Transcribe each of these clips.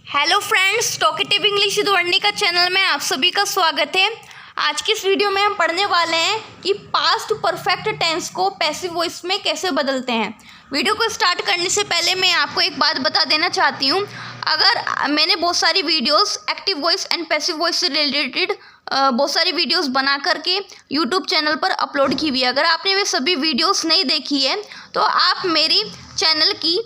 Hello friends, talkative English Varnika channel में आप सभी का स्वागत है। आज की इस वीडियो में हम पढ़ने वाले हैं कि पास्ट परफेक्ट टेंस को पैसिव वॉइस में कैसे बदलते हैं। वीडियो को स्टार्ट करने से पहले मैं आपको एक बात बता देना चाहती हूँ। अगर मैंने बहुत सारी videos active voice and passive voice से रिलेटेड बहुत सारी वीडियोस बना करके यूट्यूब चैनल पर अपलोड की हुई है। अगर आपने वे सभी वीडियोस नहीं देखी है तो आप मेरी चैनल की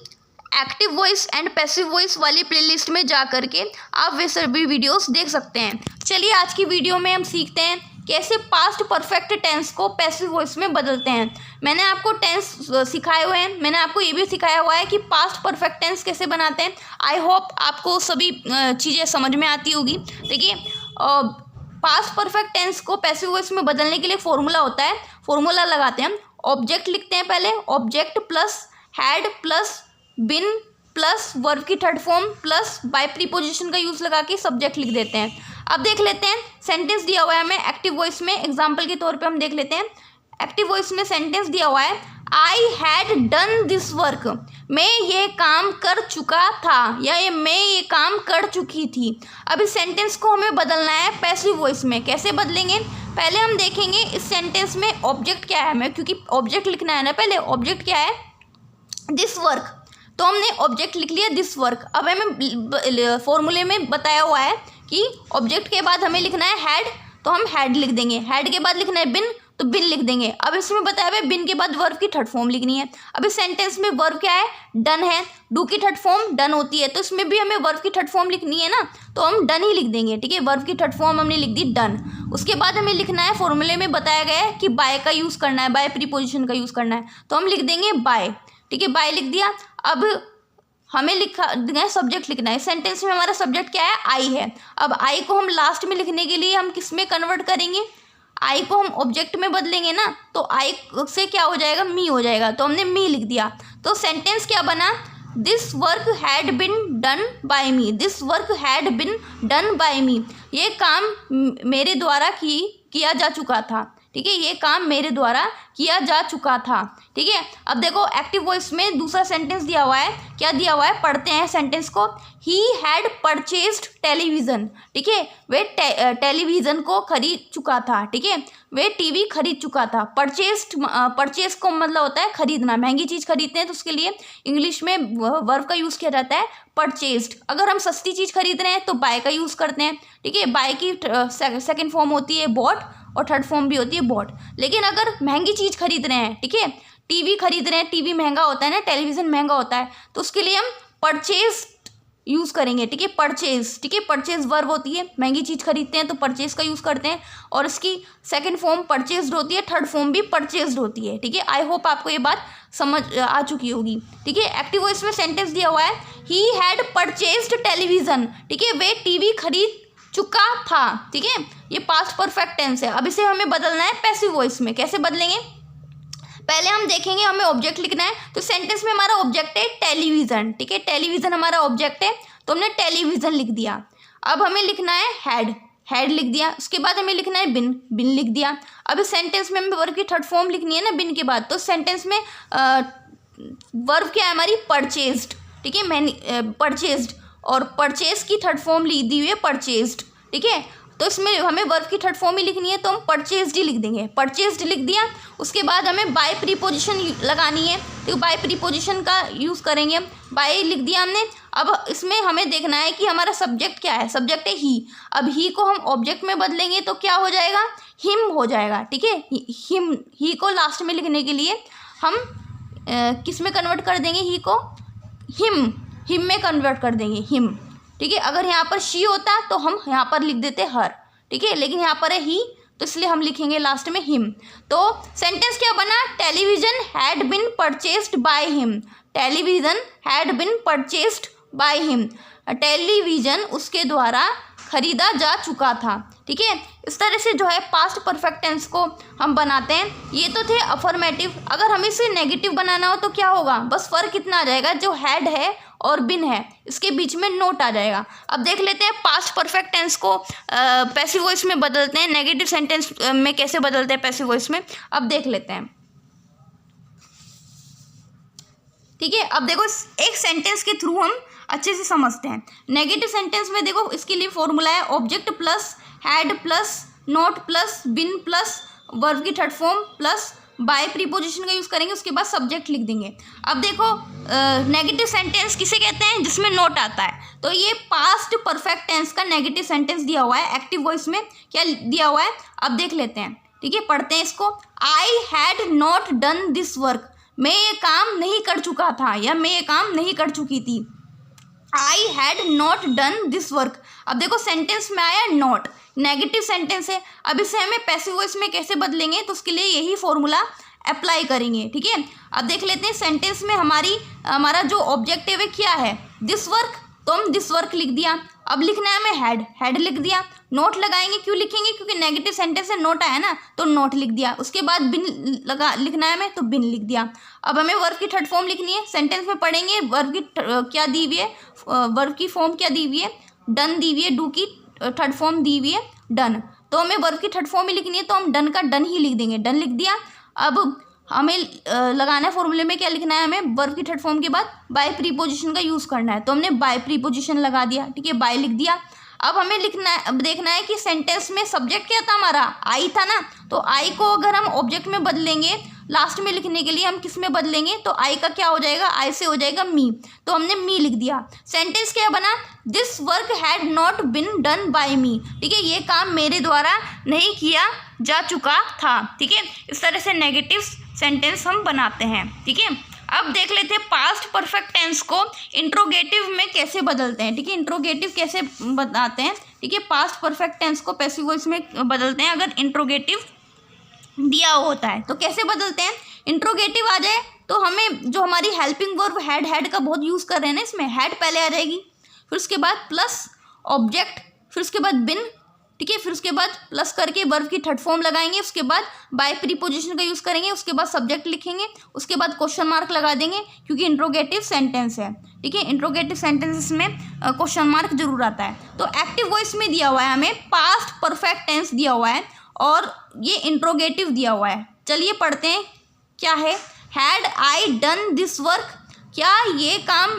active voice and passive voice वाली प्लेलिस्ट में जा करके आप वे सभी वीडियोस देख सकते हैं। चलिए आज की वीडियो में हम सीखते हैं कैसे पास्ट परफेक्ट टेंस को पैसिव वॉइस में बदलते हैं। मैंने आपको टेंस सिखाए हुए हैं, मैंने आपको ये भी सिखाया हुआ है कि पास्ट परफेक्ट टेंस कैसे बनाते हैं। आई होप आपको सभी चीज़ें समझ में आती होगी। देखिए, पास्ट परफेक्ट टेंस को पैसिव वॉइस में बदलने के लिए फॉर्मूला होता है। फॉर्मूला लगाते हैं हम, ऑब्जेक्ट लिखते हैं पहले, object plus had plus been plus verb की third form plus by preposition का यूज लगा के सब्जेक्ट लिख देते हैं। अब देख लेते हैं सेंटेंस दिया हुआ है हमें एक्टिव वॉइस में। एग्जांपल के तौर पे हम देख लेते हैं। एक्टिव वॉइस में सेंटेंस दिया हुआ है, I had done this work. मैं ये काम कर चुका था या मैं ये काम कर चुकी थी। अब इस सेंटेंस को हमें बदलना है पैसिव वॉइस में। कैसे बदलेंगे, पहले हम देखेंगे इस सेंटेंस में ऑब्जेक्ट क्या है हमें, क्योंकि ऑब्जेक्ट लिखना है ना। पहले ऑब्जेक्ट क्या है, दिस वर्क, तो हमने ऑब्जेक्ट लिख लिया दिस वर्क। अब हमें फॉर्मूले में बताया हुआ है कि ऑब्जेक्ट के बाद हमें लिखना है हैड, तो हम हैड लिख देंगे। हैड के बाद लिखना है बिन, तो बिन लिख देंगे। अब इसमें बताया हुआ है बिन के बाद वर्ब की थर्ड फॉर्म लिखनी है। अब इस सेंटेंस में वर्ब क्या है, डन है। डू की थर्ड फॉर्म डन होती है, तो इसमें भी हमें वर्ब की थर्ड फॉर्म लिखनी है ना, तो हम डन ही लिख देंगे। ठीक है, वर्ब की थर्ड फॉर्म हमने लिख दी डन। उसके बाद हमें लिखना है, फॉर्मूले में बताया गया है कि बाय का यूज़ करना है, बाय प्रीपोजिशन का यूज़ करना है, तो हम लिख देंगे बाय। ठीक है, बाय लिख दिया। अब हमें लिखा है सब्जेक्ट लिखना है। सेंटेंस में हमारा सब्जेक्ट क्या है, आई है। अब आई को हम लास्ट में लिखने के लिए हम किस में कन्वर्ट करेंगे, आई को हम ऑब्जेक्ट में बदलेंगे ना, तो आई से क्या हो जाएगा, मी हो जाएगा, तो हमने मी लिख दिया। तो सेंटेंस क्या बना, this work had been done by me. This work had been done by me, ये काम मेरे द्वारा किया जा चुका था। ठीक है, ये काम मेरे द्वारा किया जा चुका था। ठीक है, अब देखो एक्टिव वॉइस में दूसरा सेंटेंस दिया हुआ है। क्या दिया हुआ है, पढ़ते हैं सेंटेंस को। He had purchased television. ठीक है, वे टेलीविज़न को खरीद चुका था। ठीक है, वे टीवी खरीद चुका था। परचेज को मतलब होता है खरीदना, महंगी चीज़ खरीदते हैं तो उसके लिए इंग्लिश में वर्ब का यूज़ किया जाता है परचेस्ड। अगर हम सस्ती चीज़ खरीद रहे हैं तो बाय का यूज़ करते हैं। ठीक है, बाय की सेकेंड फॉर्म होती है बॉट और थर्ड फॉर्म भी होती है बॉट। लेकिन अगर महंगी चीज़ खरीद रहे हैं, ठीक है, टीवी खरीद रहे हैं, टीवी महंगा होता है ना, टेलीविज़न महंगा होता है, तो उसके लिए हम परचेज यूज़ करेंगे। ठीक है, परचेज। ठीक है, परचेज वर्ब होती है, महंगी चीज़ खरीदते हैं तो परचेज का यूज़ करते हैं, और इसकी सेकंड फॉर्म परचेज्ड होती है, थर्ड फॉर्म भी परचेज्ड होती है। ठीक है, आई होप आपको ये बात समझ आ चुकी होगी। ठीक है, एक्टिव वॉइस में सेंटेंस दिया हुआ है, ही हैड परचेज्ड टेलीविज़न। ठीक है, वे टीवी खरीद चुका था। ठीक है, ये पास्ट परफेक्ट टेंस है। अब इसे हमें बदलना है पैसिव वॉइस में। कैसे बदलेंगे, पहले हम देखेंगे, हमें ऑब्जेक्ट लिखना है। तो सेंटेंस में हमारा ऑब्जेक्ट है टेलीविज़न। ठीक है, टेलीविज़न हमारा ऑब्जेक्ट है, तो हमने टेलीविज़न लिख दिया। अब हमें लिखना है हैड, हैड लिख दिया। उसके बाद हमें लिखना है बिन, बिन लिख दिया। अब इस सेंटेंस में हमें वर्ब की थर्ड फॉर्म लिखनी है ना बिन के बाद, तो सेंटेंस में वर्ब क्या है हमारी, परचेज्ड। ठीक है, मैंने परचेज्ड, और परचेज की थर्ड फॉर्म लिख दी हुई है परचेज्ड। ठीक है, तो इसमें हमें वर्ब की थर्ड फॉर्म ही लिखनी है, तो हम परचेज्ड ही लिख देंगे। परचेज्ड लिख दिया। उसके बाद हमें बाय प्रीपोजिशन लगानी है, तो बाय प्रीपोजिशन का यूज़ करेंगे। बाय लिख दिया हमने। अब इसमें हमें देखना है कि हमारा सब्जेक्ट क्या है, सब्जेक्ट है ही। अब ही को हम ऑब्जेक्ट में बदलेंगे तो क्या हो जाएगा, हिम हो जाएगा। ठीक है, हिम, ही को लास्ट में लिखने के लिए हम किस में कन्वर्ट कर देंगे, ही को हिम, हिम में कन्वर्ट कर देंगे, हिम। ठीक है, अगर यहाँ पर शी होता तो हम यहाँ पर लिख देते हर। ठीक है, लेकिन यहाँ पर है ही, तो इसलिए हम लिखेंगे लास्ट में हिम। तो सेंटेंस क्या बना, television had been purchased by him. Television had been purchased by him, television उसके द्वारा खरीदा जा चुका था। ठीक है, इस तरह से जो है पास्ट परफेक्ट टेंस को हम बनाते हैं। ये तो थे अफर्मेटिव। अगर हमें इसे नेगेटिव बनाना हो तो क्या होगा, बस फ़र्क कितना आ जाएगा, जो हैड है और बिन है इसके बीच में नोट आ जाएगा। अब देख लेते हैं पास्ट परफेक्ट टेंस को पैसिव वॉइस में बदलते हैं, नेगेटिव सेंटेंस में कैसे बदलते हैं पैसिव वॉइस में, अब देख लेते हैं। ठीक है, अब देखो एक सेंटेंस के थ्रू हम अच्छे से समझते हैं। नेगेटिव सेंटेंस में देखो इसके लिए फॉर्मूला है object plus had plus not plus been plus verb की third form plus by preposition का यूज़ करेंगे, उसके बाद सब्जेक्ट लिख देंगे। अब देखो नेगेटिव सेंटेंस किसे कहते हैं, जिसमें नॉट आता है। तो ये पास्ट परफेक्ट टेंस का नेगेटिव सेंटेंस दिया हुआ है, एक्टिव वॉइस में क्या दिया हुआ है अब देख लेते हैं। ठीक है, पढ़ते हैं इसको। I had not done this work, मैं ये काम नहीं कर चुका था या मैं ये काम नहीं कर चुकी थी। I had not done this work. अब देखो सेंटेंस में आया नॉट, नेगेटिव सेंटेंस है। अब इसे हमें पैसिव वॉइस में कैसे बदलेंगे, तो उसके लिए यही फॉर्मूला अप्लाई करेंगे। ठीक है, अब देख लेते हैं सेंटेंस में हमारा जो ऑब्जेक्टिव है क्या है, दिस वर्क, तो हम दिस वर्क लिख दिया। अब लिखना है हमें हैड लिख दिया। नोट लगाएंगे, क्यों लिखेंगे, क्योंकि नेगेटिव सेंटेंस से नोट आया ना, तो नोट लिख दिया। उसके बाद बिन लिखना है हमें, तो बिन लिख दिया। अब हमें वर्ब की थर्ड फॉर्म लिखनी है। सेंटेंस में पढ़ेंगे वर्ब की क्या दी हुई है, वर्ब की फॉर्म क्या दी हुई है, डन दी हुई है, डू की थर्ड फॉर्म दी हुई है डन। तो हमें वर्ब की थर्ड फॉर्म ही लिखनी है, तो हम डन का डन ही लिख देंगे, डन लिख दिया। अब हमें लगाना है फॉर्मूले में, क्या लिखना है हमें, वर्ब की थर्ड फॉर्म के बाद बाय प्रीपोजिशन का यूज़ करना है, तो हमने बाय प्रीपोजिशन लगा दिया। ठीक है, बाय लिख दिया। अब हमें लिखना है, अब देखना है कि सेंटेंस में सब्जेक्ट क्या था हमारा, आई था ना, तो आई को अगर हम ऑब्जेक्ट में बदलेंगे, लास्ट में लिखने के लिए हम किस में बदलेंगे, तो आई का क्या हो जाएगा, आई से हो जाएगा मी, तो हमने मी लिख दिया। सेंटेंस क्या बना, this work had not been done by me. ठीक है, ये काम मेरे द्वारा नहीं किया जा चुका था। ठीक है, इस तरह से नेगेटिव सेंटेंस हम बनाते हैं। ठीक है, अब देख लेते हैं पास्ट परफेक्ट टेंस को इंट्रोगेटिव में कैसे बदलते हैं। ठीक है, इंट्रोगेटिव कैसे बताते हैं। ठीक है, पास्ट परफेक्ट टेंस को पैसिव वॉइस में बदलते हैं अगर इंट्रोगेटिव दिया होता है, तो कैसे बदलते हैं। इंट्रोगेटिव आ जाए तो हमें जो हमारी हेल्पिंग वर्ब हैड का बहुत यूज़ कर रहे हैं ना, इसमें हैड पहले आ जाएगी, फिर उसके बाद प्लस ऑब्जेक्ट, फिर उसके बाद बिन। ठीक है, फिर उसके बाद प्लस करके वर्ब की थर्ड फॉर्म लगाएंगे, उसके बाद बाय प्रीपोजिशन का यूज़ करेंगे, उसके बाद सब्जेक्ट लिखेंगे, उसके बाद क्वेश्चन मार्क लगा देंगे, क्योंकि इंट्रोगेटिव सेंटेंस है। ठीक है, इंट्रोगेटिव सेंटेंस में क्वेश्चन मार्क जरूर आता है। तो एक्टिव वॉइस में दिया हुआ है हमें पास्ट परफेक्ट टेंस दिया हुआ है और ये इंट्रोगेटिव दिया हुआ है। चलिए पढ़ते हैं क्या है। Had I done this work, क्या ये काम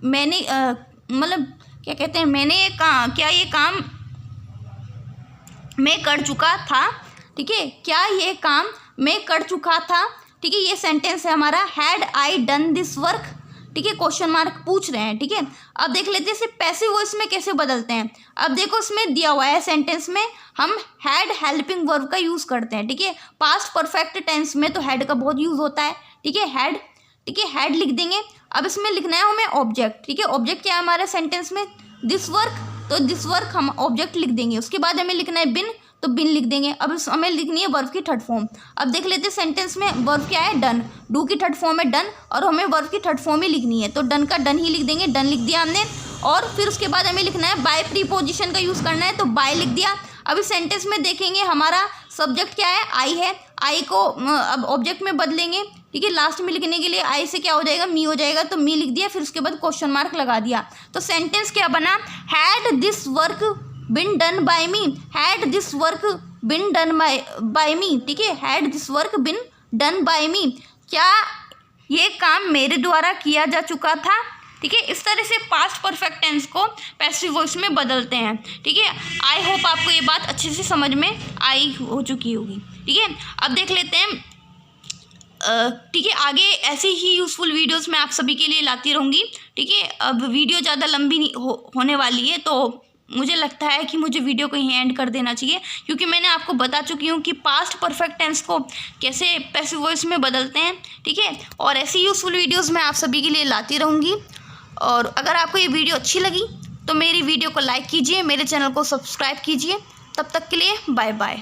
मैंने मतलब क्या कहते हैं, मैंने ये काम, क्या ये काम मैं कर चुका था। ठीक है, क्या ये काम मैं कर चुका था। ठीक है, ये सेंटेंस है हमारा, had I done this work. ठीक है, क्वेश्चन मार्क पूछ रहे हैं। ठीक है, अब देख लेते हैं इसे पैसिव वॉइस में कैसे बदलते हैं। अब देखो इसमें दिया हुआ है सेंटेंस में हम हैड हेल्पिंग वर्ब का यूज़ करते हैं। ठीक है, पास्ट परफेक्ट टेंस में तो हैड का बहुत यूज़ होता है। ठीक है, हैड, ठीक है, हैड लिख देंगे। अब इसमें लिखना है हमें ऑब्जेक्ट। ठीक है, ऑब्जेक्ट क्या है हमारे सेंटेंस में, दिस वर्क, तो दिस वर्क हम ऑब्जेक्ट लिख देंगे। उसके बाद हमें लिखना है बिन, तो बिन लिख देंगे। अब हमें लिखनी है वर्ब की थर्ड फॉर्म। अब देख लेते हैं सेंटेंस में वर्ब क्या है, डन, डू की थर्ड फॉर्म है डन, और हमें वर्ब की थर्ड फॉर्म ही लिखनी है, तो डन का डन ही लिख देंगे, डन लिख दिया हमने। और फिर उसके बाद हमें लिखना है बाय प्रीपोजिशन का यूज़ करना है, तो बाय लिख दिया। अब इस सेंटेंस में देखेंगे हमारा सब्जेक्ट क्या है, आई है, आई को अब ऑब्जेक्ट में बदलेंगे। ठीक है, लास्ट में लिखने के लिए आई से क्या हो जाएगा, मी हो जाएगा, तो मी लिख दिया, फिर उसके बाद क्वेश्चन मार्क लगा दिया। तो सेंटेंस क्या बना, had this work been done by me, had this work been done by me. ठीक है, had this work been done by me, क्या ये काम मेरे द्वारा किया जा चुका था। ठीक है, इस तरह से पास्ट परफेक्ट टेंस को पैसिव वॉइस में बदलते हैं। ठीक है, आई होप आपको ये बात अच्छे से समझ में आई हो चुकी होगी। ठीक है, अब देख लेते हैं। ठीक है, आगे ऐसे ही यूज़फुल वीडियोस मैं आप सभी के लिए लाती रहूँगी। ठीक है, अब वीडियो ज़्यादा लंबी नहीं होने वाली है, तो मुझे लगता है कि मुझे वीडियो को यहीं एंड कर देना चाहिए, क्योंकि मैंने आपको बता चुकी हूँ कि पास्ट परफेक्ट टेंस को कैसे पैसिव वॉइस में बदलते हैं। ठीक है, और ऐसी यूज़फुल वीडियोस मैं आप सभी के लिए लाती रहूँगी। और अगर आपको ये वीडियो अच्छी लगी तो मेरी वीडियो को लाइक कीजिए, मेरे चैनल को सब्सक्राइब कीजिए। तब तक के लिए बाय बाय।